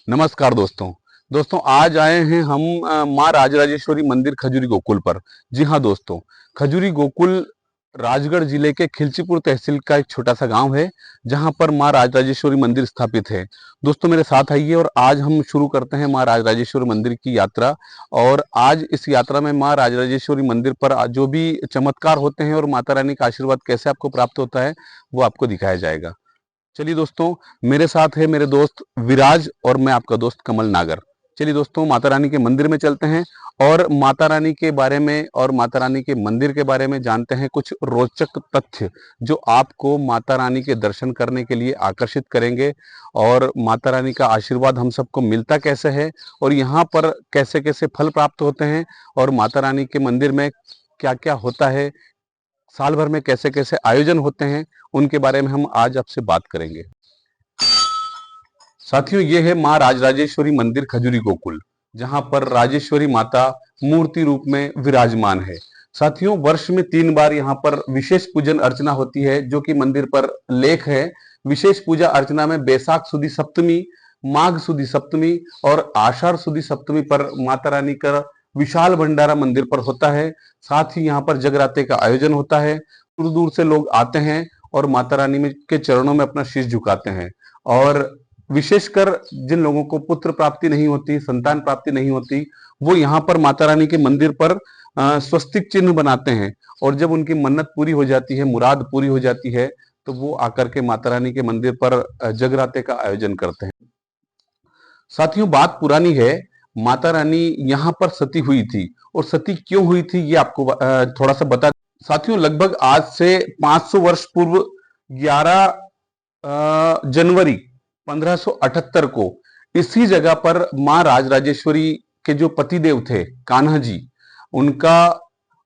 नमस्कार दोस्तों। आज आए हैं हम माँ राजराजेश्वरी मंदिर खजूरी गोकुल पर। जी हाँ दोस्तों, खजूरी गोकुल राजगढ़ जिले के खिलचीपुर तहसील का एक छोटा सा गांव है, जहां पर माँ राजराजेश्वरी मंदिर स्थापित है। दोस्तों मेरे साथ आइए और आज हम शुरू करते हैं माँ राजराजेश्वरी मंदिर की यात्रा। और आज इस यात्रा में माँ राजराजेश्वरी मंदिर पर जो भी चमत्कार होते हैं और माता रानी का आशीर्वाद कैसे आपको प्राप्त होता है, वो आपको दिखाया जाएगा। चलिए दोस्तों, मेरे साथ है मेरे दोस्त विराज और मैं आपका दोस्त कमल नागर। चलिए दोस्तों, माता रानी के मंदिर में चलते हैं और माता रानी के बारे में और माता रानी के मंदिर के बारे में जानते हैं कुछ रोचक तथ्य, जो आपको माता रानी के दर्शन करने के लिए आकर्षित करेंगे। और माता रानी का आशीर्वाद हम सबको मिलता कैसे है और यहाँ पर कैसे कैसे फल प्राप्त होते हैं, और माता रानी के मंदिर में क्या क्या होता है, साल भर में कैसे कैसे आयोजन होते हैं, उनके बारे में हम आज आपसे बात करेंगे। साथियों, ये है माँ राजराजेश्वरी मंदिर खजूरी गोकुल, जहां पर राजेश्वरी माता मूर्ति रूप में विराजमान है। साथियों, वर्ष में 3 बार यहाँ पर विशेष पूजन अर्चना होती है, जो कि मंदिर पर लेख है। विशेष पूजा अर्चना में बैसाख सुदी सप्तमी, माघ सुदी सप्तमी और आषाढ़ सुदी सप्तमी पर माता रानी का विशाल भंडारा मंदिर पर होता है। साथ ही यहाँ पर जगराते का आयोजन होता है। दूर दूर से लोग आते हैं और माता रानी के चरणों में अपना शीश झुकाते हैं। और विशेषकर जिन लोगों को पुत्र प्राप्ति नहीं होती, संतान प्राप्ति नहीं होती, वो यहाँ पर माता रानी के मंदिर पर स्वस्तिक चिन्ह बनाते हैं। और जब उनकी मन्नत पूरी हो जाती है, मुराद पूरी हो जाती है, तो वो आकर के माता रानी के मंदिर पर जगराते का आयोजन करते हैं। साथियों, बात पुरानी है, माता रानी यहाँ पर सती हुई थी। और सती क्यों हुई थी, ये आपको थोड़ा सा बता। साथियों, लगभग आज से 500 वर्ष पूर्व 11 जनवरी 1578 को इसी जगह पर माँ राजराजेश्वरी के जो पतिदेव थे कान्हा जी, उनका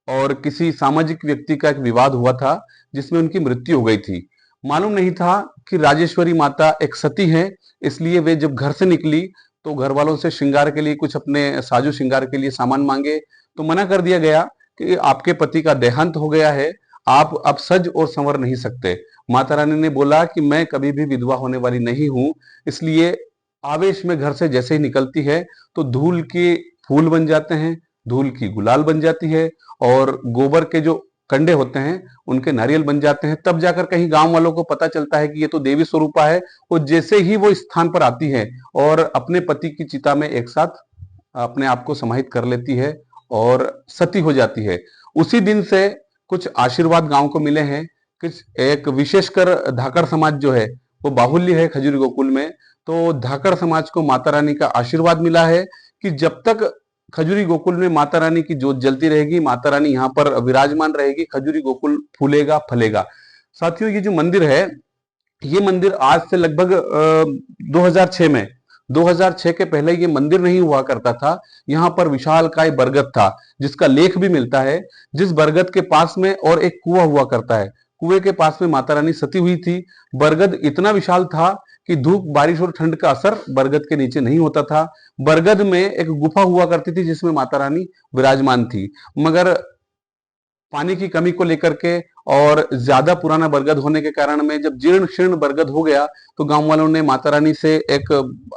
और किसी सामाजिक व्यक्ति का एक विवाद हुआ था, जिसमें उनकी मृत्यु हो गई थी। मालूम नहीं था कि राजेश्वरी माता एक सती है, इसलिए वे जब घर से निकली तो घर वालों से श्रृंगार के लिए कुछ अपने साजो श्रृंगार के लिए सामान मांगे, तो मना कर दिया गया कि आपके पति का देहांत हो गया है, आप अब सज और संवर नहीं सकते। माता रानी ने बोला कि मैं कभी भी विधवा होने वाली नहीं हूं, इसलिए आवेश में घर से जैसे ही निकलती है तो धूल के फूल बन जाते हैं, धूल की गुलाल बन जाती है, और गोबर के जो कंडे होते हैं उनके नारियल बन जाते हैं। तब जाकर कहीं गांव वालों को पता चलता है कि ये तो देवी स्वरूपा है। और जैसे ही वो स्थान पर आती है और अपने पति की चिता में एक साथ अपने आप को समाहित कर लेती है और सती हो जाती है। उसी दिन से कुछ आशीर्वाद गांव को मिले हैं। कुछ एक विशेषकर धाकड़ समाज जो है वो बाहुल्य है खजूरी गोकुल में, तो धाकड़ समाज को माता रानी का आशीर्वाद मिला है कि जब तक खजूरी गोकुल में माता रानी की जोत जलती रहेगी, माता रानी यहाँ पर विराजमान रहेगी, खजूरी गोकुल फूलेगा फलेगा। साथियों, ये जो मंदिर है, ये मंदिर आज से लगभग 2006 में 2006 के पहले ये मंदिर नहीं हुआ करता था। यहाँ पर विशालकाय बरगद था, जिसका लेख भी मिलता है। जिस बरगद के पास में और एक कुआं हुआ करता है, कुएं के पास में माता रानी सती हुई थी। बरगद इतना विशाल था कि धूप, बारिश और ठंड का असर बरगद के नीचे नहीं होता था। बरगद में एक गुफा हुआ करती थी जिसमें माता रानी विराजमान थी, मगर पानी की कमी को लेकर के और ज्यादा पुराना बरगद होने के कारण में जब जीर्ण शीर्ण बरगद हो गया, तो गांव वालों ने माता रानी से एक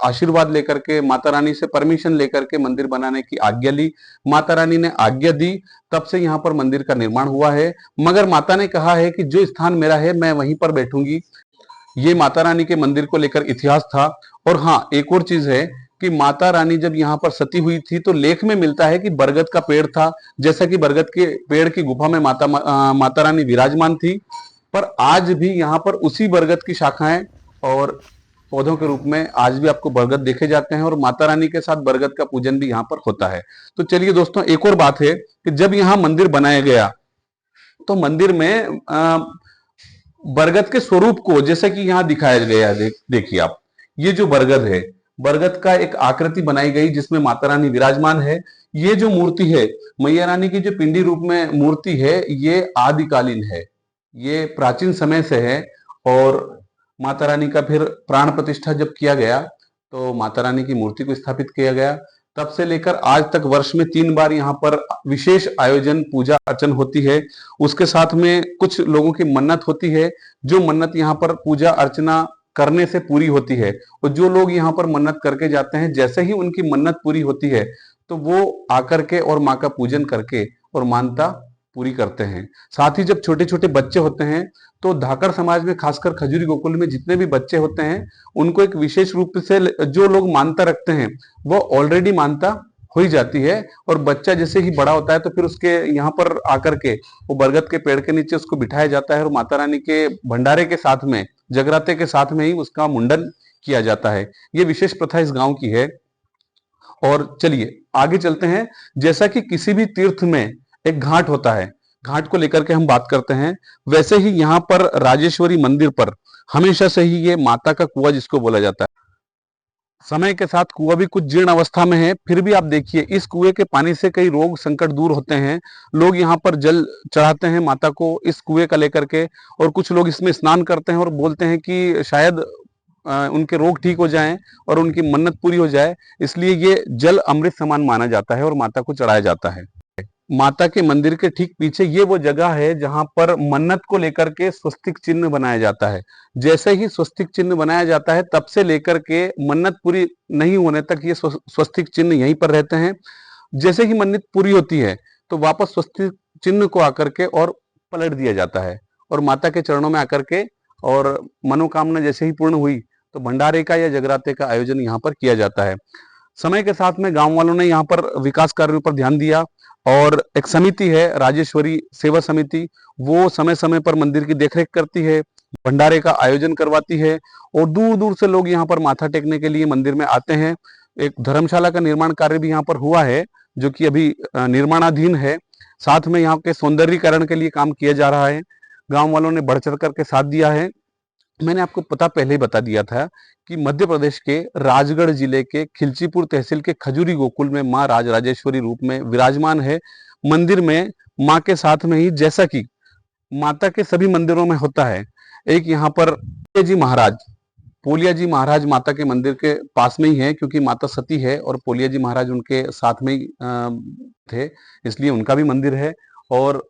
आशीर्वाद लेकर के, माता रानी से परमिशन लेकर के मंदिर बनाने की आज्ञा ली। माता रानी ने आज्ञा दी, तब से यहाँ पर मंदिर का निर्माण हुआ है। मगर माता ने कहा है कि जो स्थान मेरा है मैं वहीं पर बैठूंगी। ये माता रानी के मंदिर को लेकर इतिहास था। और हाँ, एक और चीज है कि माता रानी जब यहाँ पर सती हुई थी तो लेख में मिलता है कि बरगद का पेड़ था। जैसा कि बरगद के पेड़ की गुफा में माता रानी विराजमान थी, पर आज भी यहाँ पर उसी बरगद की शाखाएं और पौधों के रूप में आज भी आपको बरगद देखे जाते हैं, और माता रानी के साथ बरगद का पूजन भी यहाँ पर होता है। तो चलिए दोस्तों, एक और बात है कि जब यहाँ मंदिर बनाया गया तो मंदिर में बरगद के स्वरूप को, जैसे कि यहाँ दिखाया गया, देखिए आप, ये जो बरगद है, बरगद का एक आकृति बनाई गई जिसमें माता रानी विराजमान है। ये जो मूर्ति है, मैया रानी की जो पिंडी रूप में मूर्ति है, ये आदिकालीन है, ये प्राचीन समय से है। और माता रानी का फिर प्राण प्रतिष्ठा जब किया गया तो माता रानी की मूर्ति को स्थापित किया गया। तब से लेकर आज तक वर्ष में 3 बार यहाँ पर विशेष आयोजन, पूजा अर्चन होती है। उसके साथ में कुछ लोगों की मन्नत होती है, जो मन्नत यहाँ पर पूजा अर्चना करने से पूरी होती है। और जो लोग यहाँ पर मन्नत करके जाते हैं, जैसे ही उनकी मन्नत पूरी होती है तो वो आकर के और माँ का पूजन करके और मानता पूरी करते हैं। साथ ही जब छोटे छोटे बच्चे होते हैं तो धाकड़ समाज में, खासकर खजूरी गोकुल में जितने भी बच्चे होते हैं, उनको एक विशेष रूप से जो लोग मानता रखते हैं वो ऑलरेडी मानता हो ही जाती है। और बच्चा जैसे ही बड़ा होता है तो फिर उसके यहाँ पर आकर के वो बरगद के पेड़ के नीचे उसको बिठाया जाता है और माता रानी के भंडारे के साथ में, जगराते के साथ में ही उसका मुंडन किया जाता है। ये विशेष प्रथा इस गांव की है। और चलिए आगे चलते हैं। जैसा कि किसी भी तीर्थ में एक घाट होता है, घाट को लेकर के हम बात करते हैं, वैसे ही यहाँ पर राजेश्वरी मंदिर पर हमेशा से ही ये माता का कुआं जिसको बोला जाता है। समय के साथ कुआं भी कुछ जीर्ण अवस्था में है, फिर भी आप देखिए इस कुएं के पानी से कई रोग संकट दूर होते हैं। लोग यहाँ पर जल चढ़ाते हैं माता को इस कुएं का लेकर के, और कुछ लोग इसमें स्नान करते हैं और बोलते हैं कि शायद उनके रोग ठीक हो जाएं और उनकी मन्नत पूरी हो जाए। इसलिए ये जल अमृत समान माना जाता है और माता को चढ़ाया जाता है। माता के मंदिर के ठीक पीछे ये वो जगह है जहां पर मन्नत को लेकर के स्वस्तिक चिन्ह बनाया जाता है। जैसे ही स्वस्तिक चिन्ह बनाया जाता है तब से लेकर के मन्नत पूरी नहीं होने तक ये स्वस्तिक चिन्ह यहीं पर रहते हैं। जैसे ही मन्नत पूरी होती है तो वापस स्वस्तिक चिन्ह को आकर के और पलट दिया जाता है और माता के चरणों में आकर के, और मनोकामना जैसे ही पूर्ण हुई तो भंडारे का या जगराते का आयोजन यहाँ पर किया जाता है। समय के साथ में गांव वालों ने यहाँ पर विकास कार्यों पर ध्यान दिया और एक समिति है राजेश्वरी सेवा समिति, वो समय समय पर मंदिर की देखरेख करती है, भंडारे का आयोजन करवाती है और दूर दूर से लोग यहाँ पर माथा टेकने के लिए मंदिर में आते हैं। एक धर्मशाला का निर्माण कार्य भी यहाँ पर हुआ है जो कि अभी निर्माणाधीन है। साथ में यहाँ के सौंदर्यीकरण के लिए काम किया जा रहा है। गांव वालों ने बढ़ चढ़ करके साथ दिया है। मैंने आपको पहले ही बता दिया था कि मध्य प्रदेश के राजगढ़ जिले के खिलचीपुर तहसील के खजूरी गोकुल में माँ राजराजेश्वरी रूप में विराजमान है। मंदिर में माँ के साथ में ही, जैसा कि माता के सभी मंदिरों में होता है, एक यहाँ पर पोलिया जी महाराज माता के मंदिर के पास में ही है, क्योंकि माता सती है और पोलिया जी महाराज उनके साथ में ही थे, इसलिए उनका भी मंदिर है। और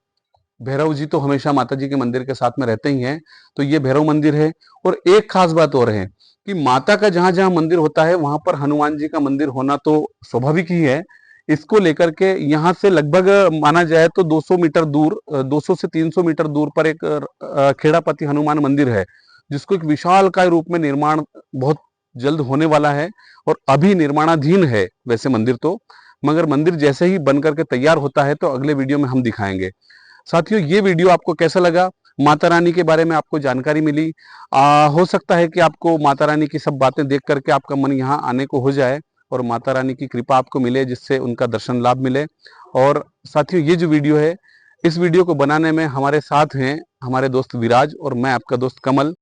भैरव जी तो हमेशा माता जी के मंदिर के साथ में रहते ही हैं, तो ये भैरव मंदिर है। और एक खास बात और है कि माता का जहां जहां मंदिर होता है वहां पर हनुमान जी का मंदिर होना तो स्वाभाविक ही है। इसको लेकर के यहाँ से लगभग माना जाए तो 200 मीटर दूर, 200 से 300 मीटर दूर पर एक खेड़ापति हनुमान मंदिर है, जिसको एक विशालकाय रूप में निर्माण बहुत जल्द होने वाला है और अभी निर्माणाधीन है वैसे मंदिर तो, मगर मंदिर जैसे ही बन करके तैयार होता है तो अगले वीडियो में हम दिखाएंगे। साथियों, ये वीडियो आपको कैसा लगा? माता रानी के बारे में आपको जानकारी मिली? हो सकता है कि आपको माता रानी की सब बातें देख करके आपका मन यहाँ आने को हो जाए और माता रानी की कृपा आपको मिले, जिससे उनका दर्शन लाभ मिले। और साथियों, ये जो वीडियो है, इस वीडियो को बनाने में हमारे साथ हैं हमारे दोस्त विराज और मैं आपका दोस्त कमल।